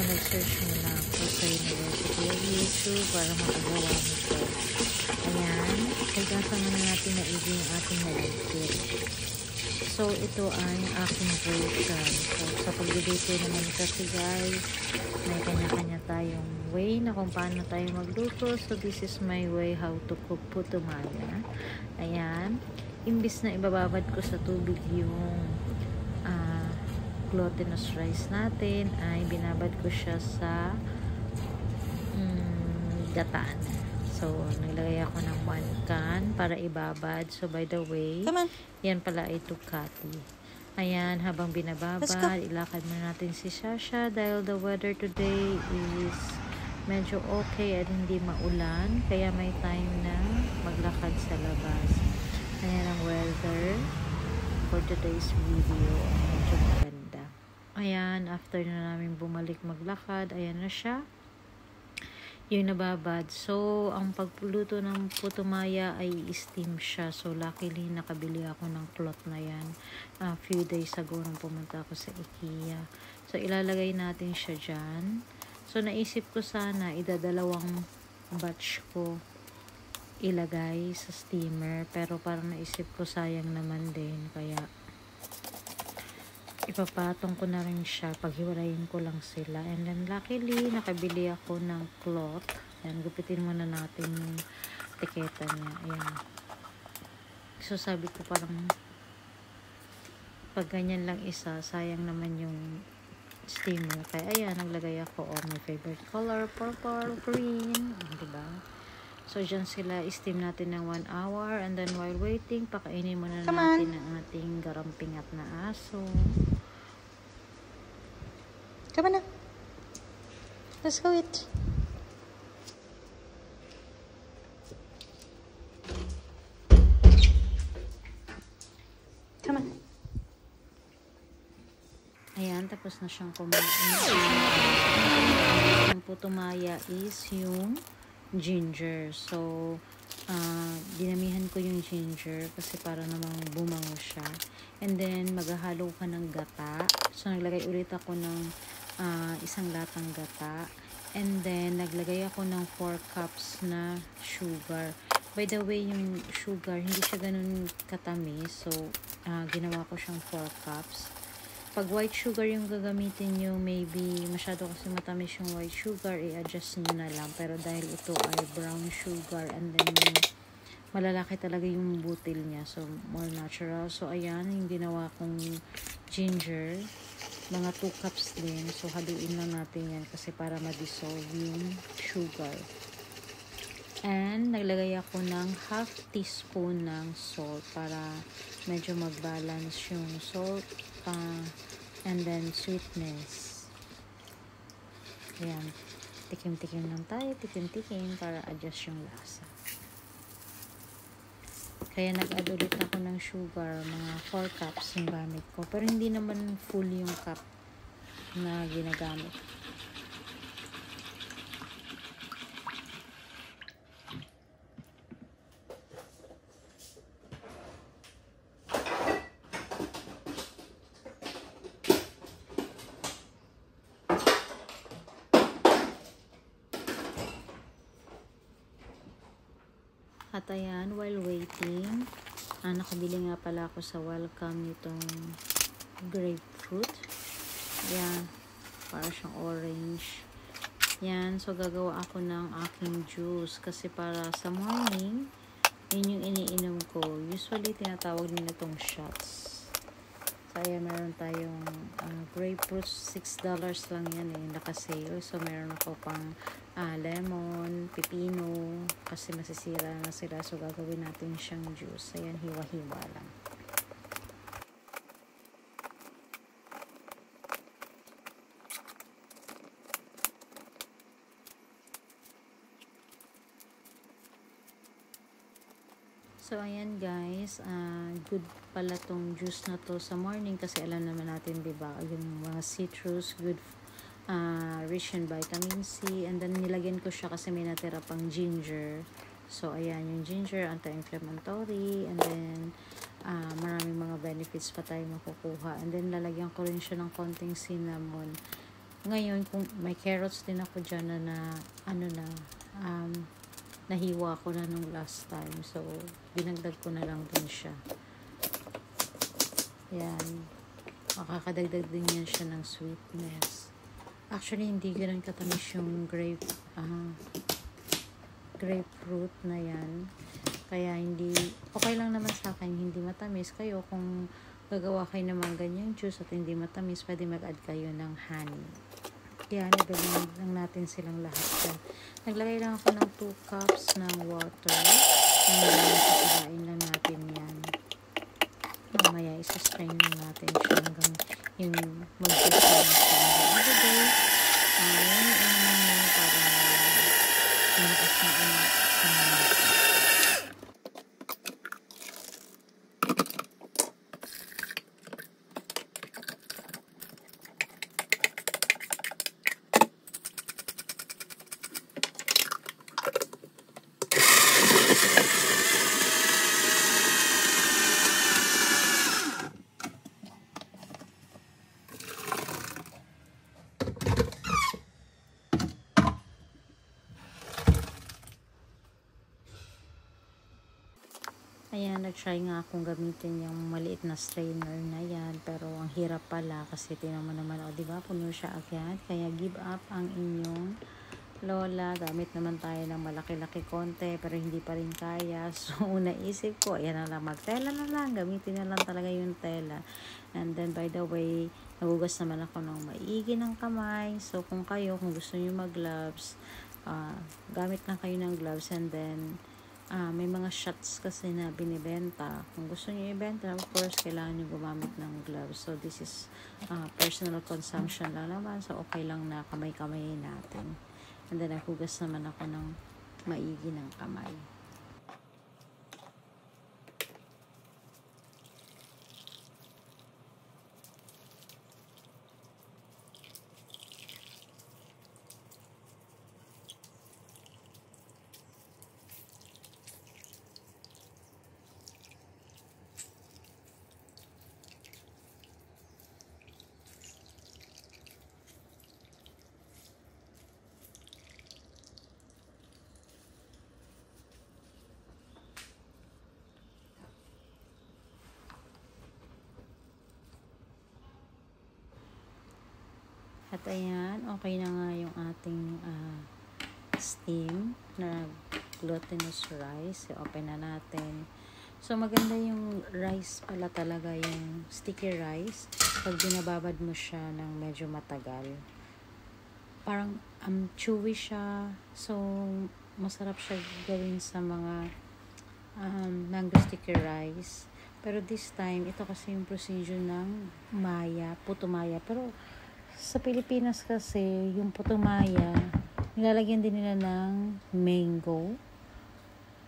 nag-search muna ako sa University of YouTube para makagawa nito. Ayan, kailangan na natin na yung ating nalagkit. So, ito ay aking version. So, sa pagluluto naman kasi guys, may kanya-kanya tayong way na kung paano tayo magluto. So, this is my way how to cook puto maya. Ayan, imbis na ibababad ko sa tubig yung glutinous rice natin, ay binabad ko siya sa gataan. So, naglagay ako ng 1 can para ibabad. So, by the way, yan pala ay Ducati. Ayan, habang binababad, ilakad muna natin si Sasha dahil the weather today is medyo okay at hindi maulan. Kaya may time na maglakad sa labas. Ayan ang weather for today's video. Medyo maganda. Ayan, after na namin bumalik maglakad, ayan na siya. Yung nababad. So, ang pagluto ng puto maya ay steam siya. So, luckily, nakabili ako ng cloth na yan. Few days ago nung pumunta ako sa IKEA. So, ilalagay natin siya dyan. So, naisip ko sana, idadalawang batch ko ilagay sa steamer. Pero parang naisip ko, sayang naman din. Kaya, ipapatong ko na rin siya, paghiwalayin ko lang sila. And then luckily nakabili ako ng cloth. Ayan, gupitin muna natin yung tiketa niya. Ayan, so sabi ko parang pag ganyan lang isa, sayang naman yung steamer. Kaya ayan, naglagay ako my favorite color, purple, green, diba? So dyan sila, steam natin ng 1 hour. And then while waiting, pakainin muna natin ang ating garampingat na aso. Come on now. Let's go eat. Come on. Ayan, tapos na siyang kumain. Ang puto maya is yung ginger. So, dinamihan ko yung ginger kasi para namang bumango siya. And then, maghahalo ka ng gata. So, naglagay ulit ako ng 1 latang gata. And then, naglagay ako ng 4 cups na sugar. By the way, yung sugar, hindi siya ganun katamis. So, ginawa ko siyang 4 cups. Pag white sugar yung gagamitin nyo, maybe masyado kasi matamis yung white sugar, i-adjust nyo na lang. Pero dahil ito ay brown sugar, and then malalaki talaga yung butil niya. So, more natural. So, ayan, yung ginawa kong ginger. Mga 2 cups din. So, haluin lang natin yan kasi para ma-dissolve yung sugar. And, naglagay ako ng half teaspoon ng salt para medyo mag-balance yung salt and then sweetness. Ayan. Tikim-tikim lang tayo. Tikim-tikim para adjust yung lasa. Kaya nag-add ulit ako ng sugar. Mga 4 cups yung gamit ko. Pero hindi naman full yung cup na ginagamit. At ayan, while waiting, nakabili nga pala ako sa Welcome nitong grapefruit. Ayan, para siyang orange. Yan, so gagawa ako ng aking juice kasi para sa morning, yun yung iniinom ko. Usually, tinatawag nila itong shots. So, ayan, meron tayong grapefruit. $6 lang yan naka-sale. So, meron ako pang lemon, pipino, kasi masisira na sila. So, gagawin natin siyang juice. Ayan, hiwa-hiwa lang. So, ayan guys, good pala tong juice na to sa morning kasi alam naman natin, diba, yung mga citrus, good, rich in vitamin C. And then, nilagyan ko siya kasi may natira pang ginger. So, ayan, yung ginger, anti-inflammatory. And then, maraming mga benefits pa tayo makukuha. And then, lalagyan ko rin siya ng konting cinnamon. Ngayon, kung may carrots din ako dyan nahiwa ko na nung last time. So, dinagdag ko na lang din siya. Yan. Makakadagdag din yan siya ng sweetness. Actually, hindi ganun katamis yung grapefruit na yan. Kaya okay lang naman sa akin, hindi matamis. Kayo, kung gagawa kayo ng mga ganyang juice at hindi matamis, pwede mag-add kayo ng honey. Kaya nilagay lang natin silang lahat dyan. Naglagay lang ako ng 2 cups ng water. And then, sasarain lang natin yan. Mamaya, isa-strain lang natin siya hanggang yung mag-juice lang siya. Everyday, yan yung para malakas na Ayan, nag-try nga akong gamitin yung maliit na strainer na yan. Pero ang hirap pala kasi tinan mo naman, diba, puno siya agad. Kaya give up ang inyong lola. Gamit naman tayo ng malaki-laki konti pero hindi pa rin kaya. So, naisip ko, ayan na lang, magtela na lang. Gamitin na lang talaga yung tela. And then, by the way, nagugas naman ako ng maigi ng kamay. So, kung gusto nyo mag-gloves, gamit lang kayo ng gloves. And then, may mga shots kasi na binibenta. Kung gusto niyo ibenta, of course, kailangan niyo gumamit ng gloves. So, this is personal consumption lang naman. So, okay lang na kamay-kamay natin. And then, nahugas naman ako ng maigi ng kamay. At ayan, okay na nga yung ating steam na glutinous rice. Open na natin. So, maganda yung rice pala talaga, yung sticky rice. Pag binababad mo siya ng medyo matagal. Parang chewy siya. So, masarap siya gawin sa mga mango sticky rice. Pero this time, ito kasi yung procedure ng puto maya. Pero, sa Pilipinas kasi, yung putumaya, nilalagyan din nila ng mango.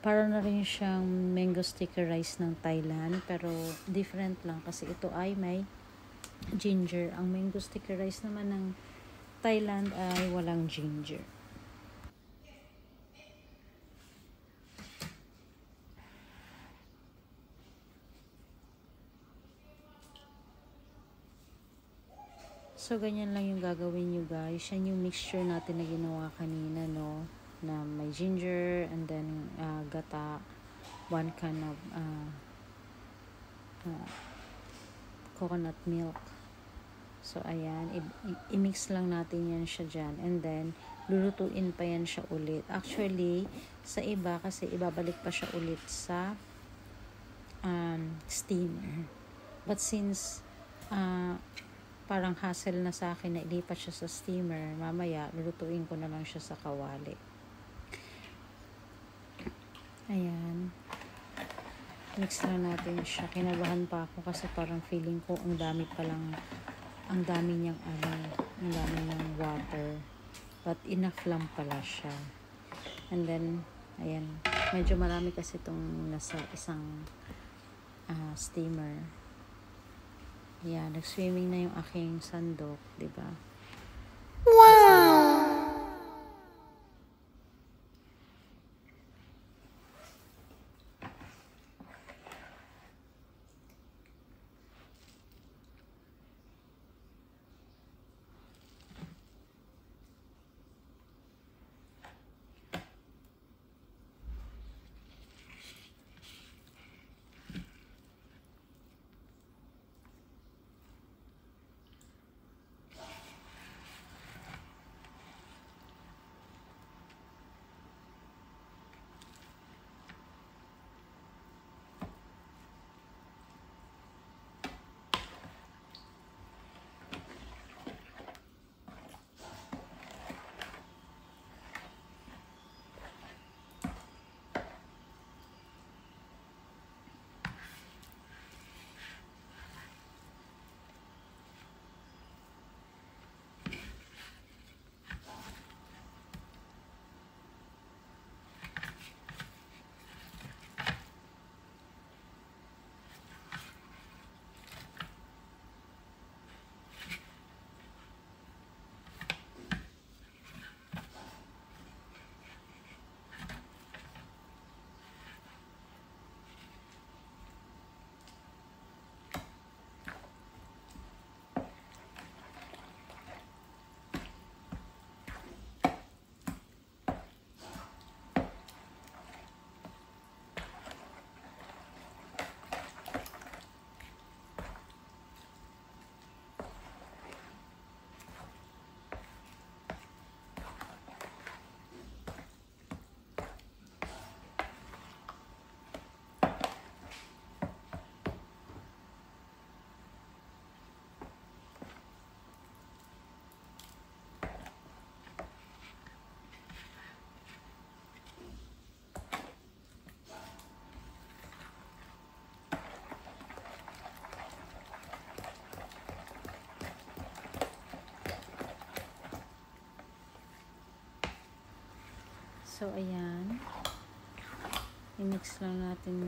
Para na rin siyang mango sticky rice ng Thailand. Pero, different lang kasi ito ay may ginger. Ang mango sticky rice naman ng Thailand ay walang ginger. So, ganyan lang yung gagawin nyo guys. Yan yung mixture natin na ginawa kanina, no? Na may ginger, and then gata, 1 can of coconut milk. So, ayan. I-mix lang natin yan siya dyan. And then, lulutuin pa yan siya ulit. Actually, sa iba, kasi ibabalik pa siya ulit sa steamer. But since parang hassle na sa akin na ilipat siya sa steamer, mamaya lulutuin ko na lang siya sa kawali. Ayan, mix lang natin siya. Kinabahan pa ako kasi parang feeling ko ang dami niyang ang dami niyang water, but enough lang pala siya. And then ayan, medyo marami kasi itong nasa isang steamer. Yeah, nag-swimming na yung aking sandok, diba? Wow! So, ayan. I-mix lang natin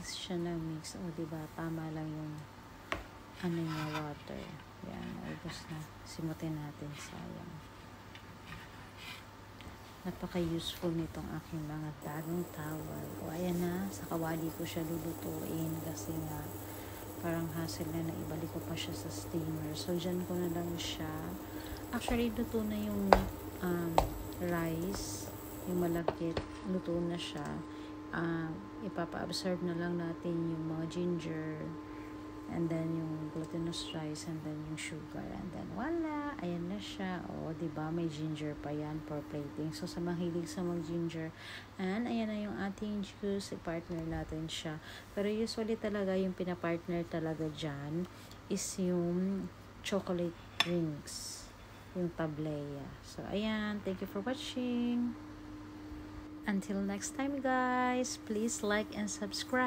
siya na mix. O, diba? Tama lang yung ano niya, water. Yan. Ubos na. Simutin natin. Sayang. Napaka-useful nitong aking mga bagong towel. O, ayan na. Sa kawali ko siya lulutuin kasi nga parang hassle na ibalik ko pa siya sa steamer. So, dyan ko na lang siya. Actually, luto na yung rice. Yung malagkit. Luto na siya. Ipapa-absorb na lang natin yung mga ginger. And then, yung glutinous rice. And then, yung sugar. And then, wala. Ayan na siya. O, diba? May ginger pa yan for plating. So, sa mahilig sa mag-ginger. And, ayan na yung ating juice. I-partner natin siya. Pero usually talaga, yung pinapartner talaga dyan is yung chocolate drinks. Yung tableya. So, ayan. Thank you for watching. Until next time, guys. Please like and subscribe.